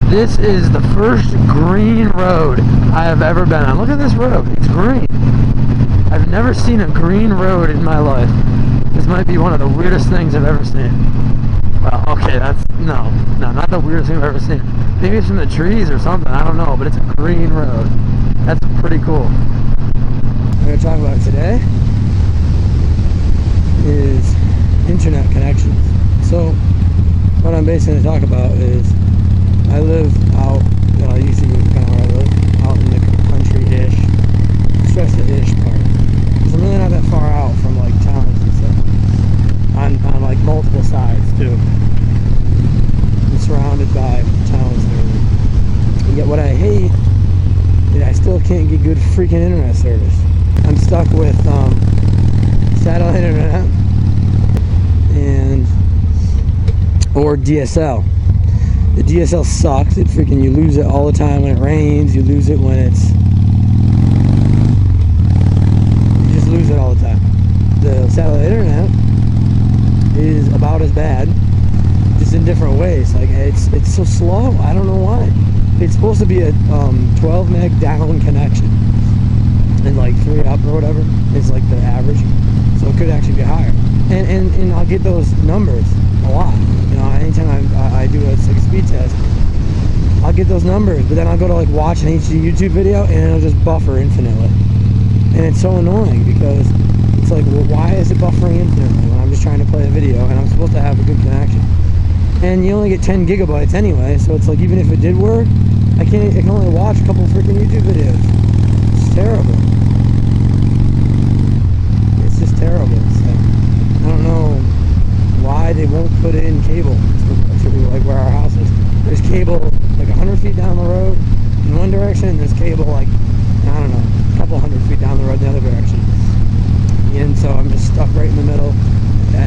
This is the first green road I have ever been on. Look at this road. It's green. I've never seen a green road in my life. This might be one of the weirdest things I've ever seen. Well, okay, that's... No, not the weirdest thing I've ever seen. Maybe it's from the trees or something. I don't know, but it's a green road. That's pretty cool. What we're going to talk about today is internet connections. So, what I'm basically going to talk about is I live out, you see kind of where I live, out in the country-ish, stress the ish part. Because I'm really not that far out from like towns and stuff. On like multiple sides too. I'm surrounded by towns and everything. And yet what I hate is I still can't get good freaking internet service. I'm stuck with satellite internet and or DSL. The DSL sucks. It freaking, you lose it all the time when it rains. You lose it when it's... You just lose it all the time. The satellite internet is about as bad, just in different ways. Like, it's so slow. I don't know why. It's supposed to be a 12 meg down connection. And like 3 up or whatever is like the average. So it could actually be higher. And I'll get those numbers a lot. You know, anytime I do a speed test, I'll get those numbers, but then I'll go to like watch an HD YouTube video and it'll just buffer infinitely. And it's so annoying because it's like, well, why is it buffering infinitely when I'm just trying to play a video and I'm supposed to have a good connection? And you only get 10 gigabytes anyway, so it's like even if it did work, I can only watch a couple freaking YouTube videos. It's terrible. It's just terrible. So, I don't know why they won't put in cable to like where our house is. There's cable like 100 feet down the road in one direction, and there's cable like, I don't know, a couple hundred feet down the road in the other direction. And so I'm just stuck right in the middle,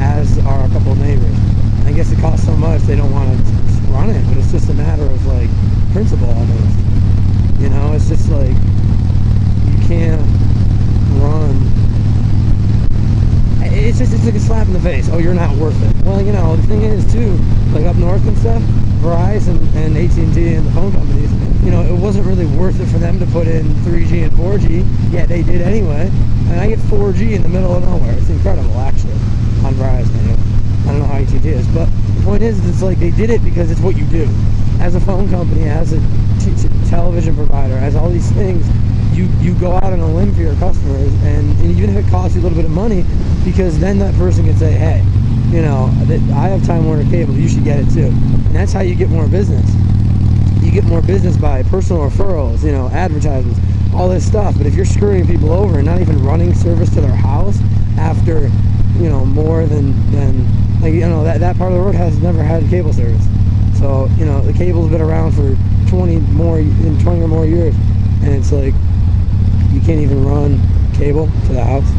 as are a couple of neighbors. I guess it costs so much they don't want to run it, but it's just a matter of like principle almost. You know, it's just like you can't run. It's like a slap in the face. Oh, you're not worth it. Well, you know, the thing is too, like up north and stuff, Verizon and AT&T and the phone companies, you know, it wasn't really worth it for them to put in 3G and 4G, yet they did anyway. And I get 4G in the middle of nowhere. It's incredible, actually, on Verizon anyway. I don't know how AT&T is, but the point is, it's like they did it because it's what you do. As a phone company, as a television provider, as all these things, you go out on a limb for your customers, and even if it costs you a little bit of money, because then that person can say, hey, you know, I have Time Warner Cable, you should get it too. And that's how you get more business. You get more business by personal referrals, you know, advertisements, all this stuff. But if you're screwing people over and not even running service to their house after, you know, more than like, you know, that part of the road has never had cable service. So, you know, the cable's been around for 20 or more years, and it's like you can't even run cable to the house.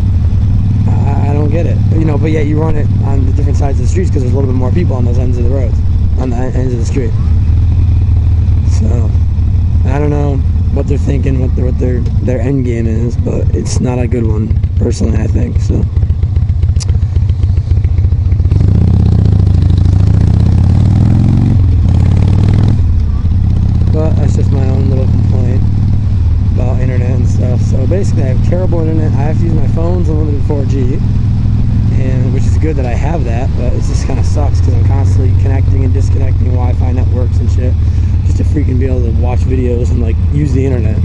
I don't get it, you know, but yet you run it on the different sides of the streets because there's a little bit more people on those ends of the roads, on the ends of the street. So I don't know what they're thinking, what their end game is, but it's not a good one, personally, I think. So. But that's just my own little complaint about internet and stuff. So basically, I have terrible internet. I have to use my phone's unlimited 4G, and which is good that I have that, but it just kind of sucks because I'm constantly connecting and disconnecting Wi-Fi networks and shit just to freaking be able to watch videos and like use the internet.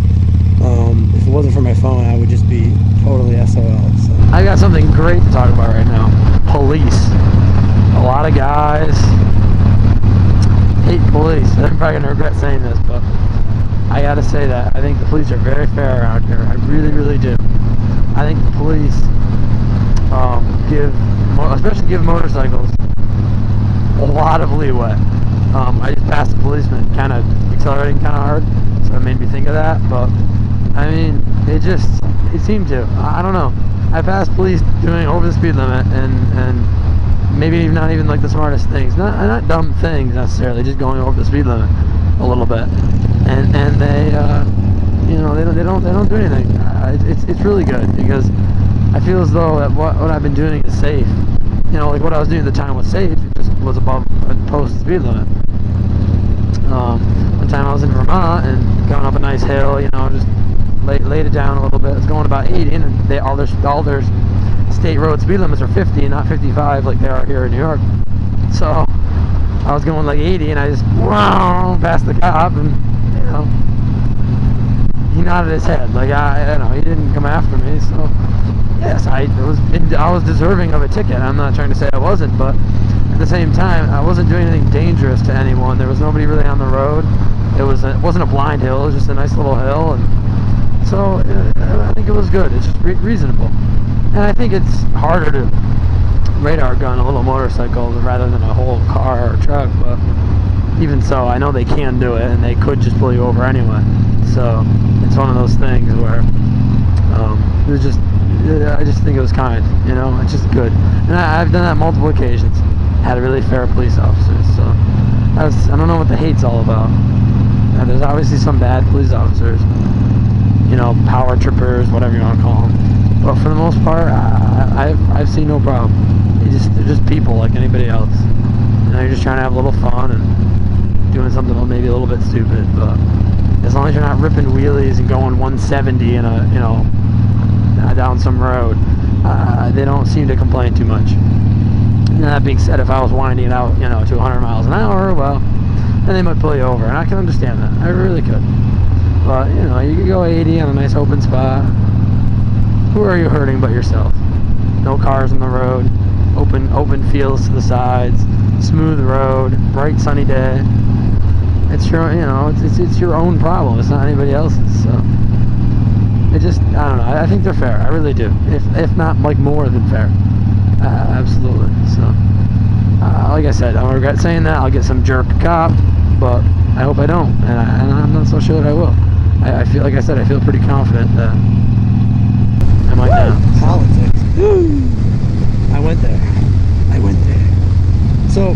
If it wasn't for my phone, I would just be totally SOL. So. I got something great to talk about right now. Police. A lot of guys hate police. I'm probably gonna regret saying this, but I gotta say that I think the police are very fair around here. I really, really do. I think the police especially give motorcycles a lot of leeway. I just passed a policeman kind of accelerating kind of hard, so it made me think of that. But I mean, it seemed to. I don't know. I passed police doing over the speed limit and maybe not even like the smartest things, not dumb things necessarily, just going over the speed limit a little bit, and they you know, they don't do anything. It's really good because I feel as though that what I've been doing is safe. You know, like what I was doing at the time was safe. It just was above a posted speed limit. But nice hill, you know, just laid it down a little bit. It's going about 80, and all their state road speed limits are 50, not 55 like they are here in New York. So I was going like 80, and I just past the cop, and you know, he nodded his head like I know he didn't come after me. So yes, I was deserving of a ticket. I'm not trying to say I wasn't, but at the same time, I wasn't doing anything dangerous to anyone. There was nobody really on the road. It wasn't a blind hill. It was just a nice little hill, and so I think it was good. It's just reasonable, and I think it's harder to radar gun a little motorcycle rather than a whole car or truck. But even so, I know they can do it, and they could just pull you over anyway. So it's one of those things where it was just. I just think it was kind, you know. It's just good, and I've done that multiple occasions. Had a really fair police officers, so I don't know what the hate's all about. Now, there's obviously some bad police officers, you know, power trippers, whatever you want to call them. But for the most part, I've seen no problem. They're just people like anybody else. You know, you're just trying to have a little fun and doing something maybe a little bit stupid. But as long as you're not ripping wheelies and going 170 in a, you know, down some road, they don't seem to complain too much. And that being said, if I was winding it out, you know, to 100 miles an hour, well, then they might pull you over, and I can understand that. I really could. But you know, you could go 80 on a nice open spot. Who are you hurting but yourself? No cars on the road, open fields to the sides, smooth road, bright sunny day. It's your, you know, it's your own problem. It's not anybody else's. So it just, I don't know. I think they're fair. I really do. If not like more than fair. Absolutely. So, like I said, I don't regret saying that. I'll get some jerk cop, but I hope I don't, and I'm not so sure that I will. I feel, like I said, I feel pretty confident that I might now. Politics. I went there. So,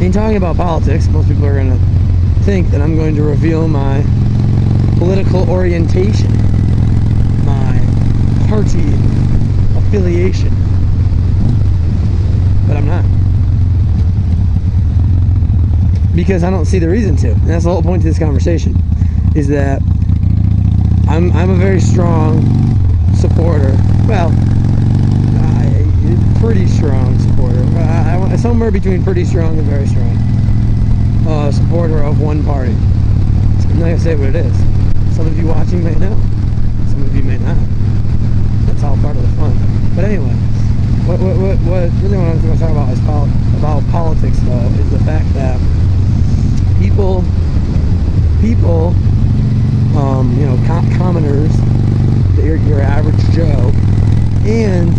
in talking about politics, most people are going to think that I'm going to reveal my political orientation, my party affiliation. But I'm not, because I don't see the reason to. And that's the whole point to this conversation, is that I'm a very strong supporter. Well, pretty strong supporter. Somewhere between pretty strong and very strong supporter of one party. I'm not gonna say what it is. Some of you watching may know. Some of you may not. That's all part of the fun. But anyway. What really what I was going to talk about is about politics, though, is the fact that people, you know, commoners, your average Joe, and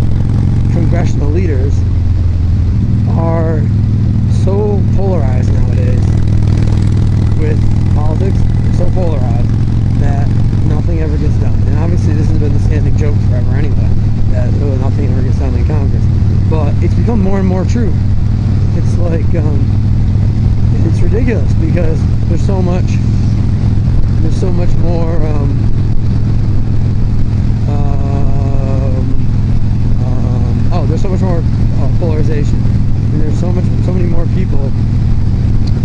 congressional leaders are so polarized nowadays with politics. So polarized that nothing ever gets done. And obviously, this has been the standing joke forever, anyway. That nothing ever gets done in Congress, but it's become more and more true. It's like it's ridiculous because there's so much more there's so much more polarization, and there's so many more people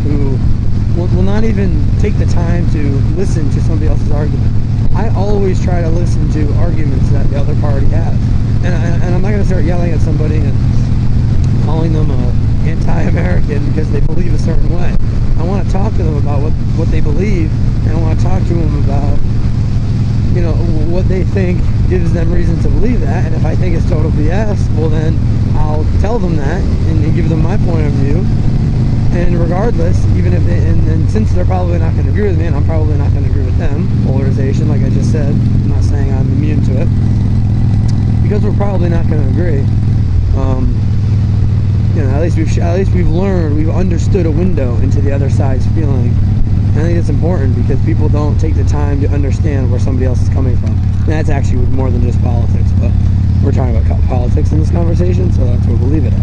who will not even take the time to listen to somebody else's argument. I always try to listen to arguments that the other party has. And I'm not going to start yelling at somebody and calling them anti-American because they believe a certain way. I want to talk to them about what they believe, and I want to talk to them about, you know, what they think gives them reason to believe that. And if I think it's total BS, well then I'll tell them that and give them my point of view. And regardless, even if and since they're probably not going to agree with me, and I'm probably not going to agree with them, polarization, like I just said, I'm not saying I'm immune to it, because we're probably not going to agree. You know, at least we've learned, we've understood a window into the other side's feeling. And I think it's important because people don't take the time to understand where somebody else is coming from. And that's actually more than just politics, but we're talking about politics in this conversation, so that's what we'll leave it at.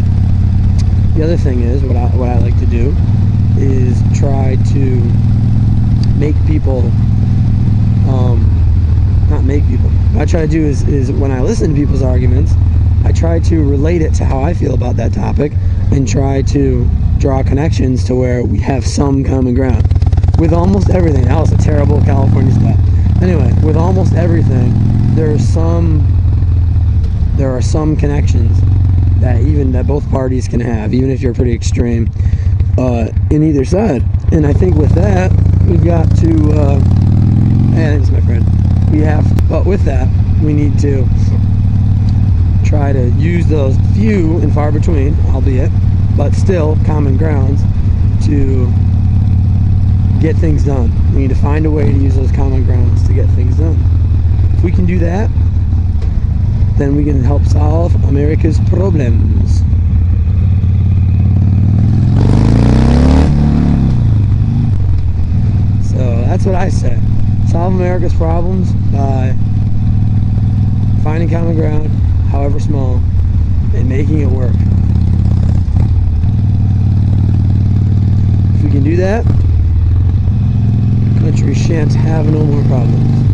The other thing is, what I like to do is try to make people, not make people. What I try to do is when I listen to people's arguments, I try to relate it to how I feel about that topic and try to draw connections to where we have some common ground. with almost everything, that was a terrible California spot. Anyway, with almost everything, there are some connections that both parties can have, even if you're pretty extreme in either side. And I think with that, we've got to, thanks, my friend. But with that, we need to try to use those few and far between, albeit, but still common grounds to get things done. We need to find a way to use those common grounds to get things done. If we can do that, then we can help solve America's problems. So that's what I say. Solve America's problems by finding common ground, however small, and making it work. If we can do that, the country shan't have no more problems.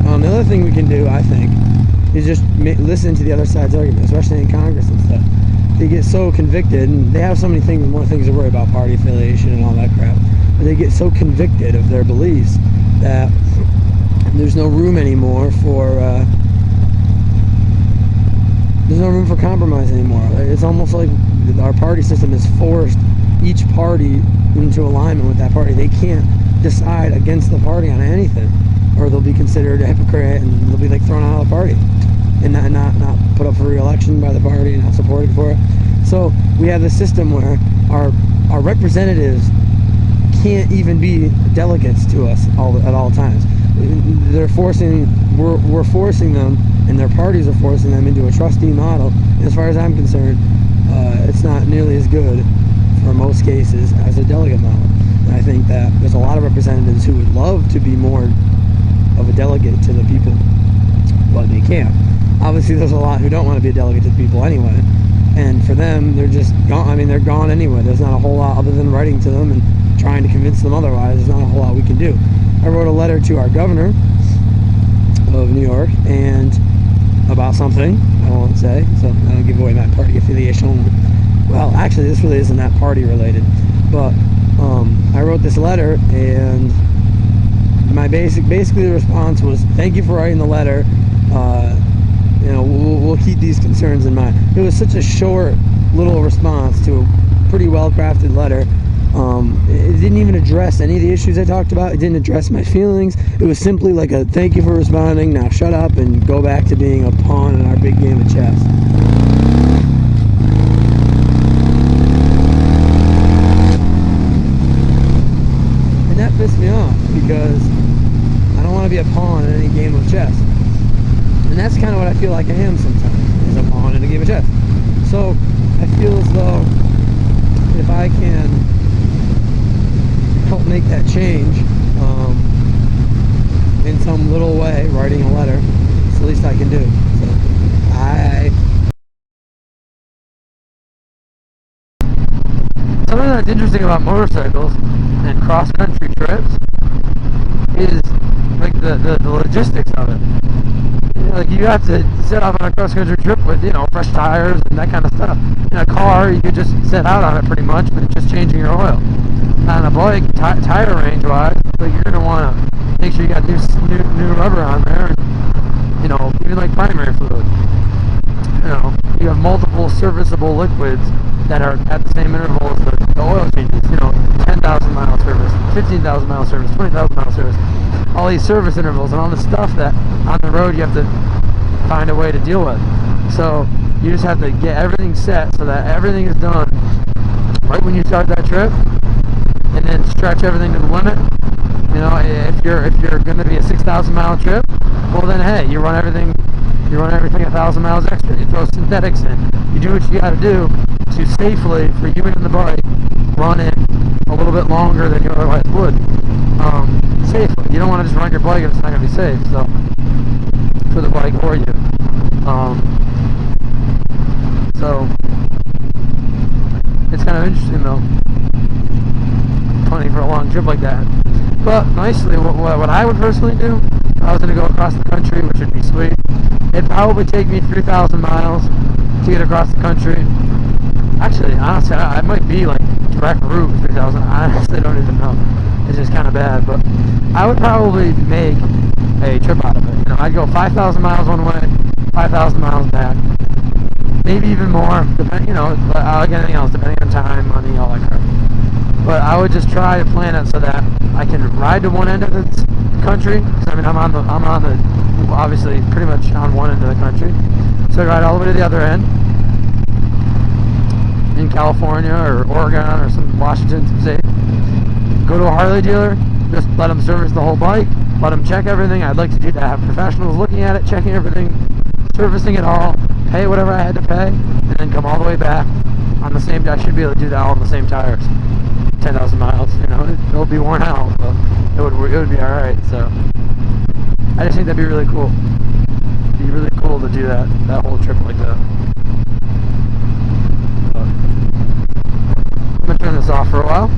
Another thing we can do, I think, is just listen to the other side's argument, especially in Congress and stuff. They get so convicted, and they have so many things, more things to worry about, party affiliation and all that crap, but they get so convicted of their beliefs that there's no room anymore for compromise anymore. It's almost like our party system has forced each party into alignment with that party. They can't decide against the party on anything, or they'll be considered a hypocrite and they'll be like thrown out of the party and not put up for re-election by the party and not supported for it. So we have this system where our representatives can't even be delegates to us at all times. We're forcing them, and their parties are forcing them into a trustee model. As far as I'm concerned, it's not nearly as good for most cases as a delegate model. And I think that there's a lot of representatives who would love to be more of a delegate to the people, but they can't. Obviously, there's a lot who don't want to be a delegate to the people anyway, and for them, they're just gone. I mean, they're gone anyway. There's not a whole lot other than writing to them and trying to convince them otherwise. There's not a whole lot we can do. I wrote a letter to our governor of New York and about something I won't say, so I don't give away my party affiliation. Well, actually, this really isn't that party related, but I wrote this letter, and my basically the response was, "Thank you for writing the letter. We'll keep these concerns in mind." It was such a short little response to a pretty well-crafted letter. It didn't even address any of the issues I talked about. It didn't address my feelings. It was simply like a "thank you for responding, now shut up and go back to being a pawn in our big game of chess." And that pissed me off because I don't want to be a pawn in any game of chess. And that's kind of what I feel like I am sometimes, is a pawn in a game of chess. So I feel as though if I can help make that change in some little way, writing a letter, it's the least I can do. So something that's interesting about motorcycles and cross-country trips is like the logistics of it. Like, you have to set off on a cross-country trip with, fresh tires and that kind of stuff. In a car, you could just set out on it pretty much with just changing your oil. On a bike, tire range-wise, like, you're going to want to make sure you got new rubber on there, and, even like primary fluid. You have multiple serviceable liquids that are at the same interval as the oil changes. 10,000 mile service, 15,000 mile service, 20,000 mile service. All these service intervals and all the stuff that on the road you have to find a way to deal with. So you just have to get everything set so that everything is done right when you start that trip, and then stretch everything to the limit. If you're going to be a 6,000 mile trip, well then hey, you run everything 1,000 miles extra. You throw synthetics in. You do what you got to do to safely, for you and the bike, run it a little bit longer than you otherwise would. Safely. You don't want to just run your bike if it's not going to be safe. So for the bike or you. So it's kind of interesting though. Funny for a long trip like that. But nicely, what I would personally do, if I was going to go across the country, which would be sweet, it'd probably take me 3,000 miles to get across the country. Actually, honestly, it might be like direct route 3,000. I honestly don't even know. It's just kind of bad, but I would probably make a trip out of it. You know, I'd go 5,000 miles one way, 5,000 miles back, maybe even more, depending, you know, like anything else, depending on time, money, all that crap. But I would just try to plan it so that I can ride to one end of the country. Cause I mean, I'm on the, obviously, pretty much on one end of the country. So I ride all the way to the other end, in California or Oregon or some Washington state. Go to a Harley dealer, just let them service the whole bike, let them check everything. I'd like to do that, have professionals looking at it, checking everything, servicing it all, pay whatever I had to pay, and then come all the way back on the same day. I should be able to do that all on the same tires. 10,000 miles, you know, it'll be worn out, but it would be alright. So I just think that'd be really cool. It'd be really cool to do that whole trip like that. I'm gonna turn this off for a while.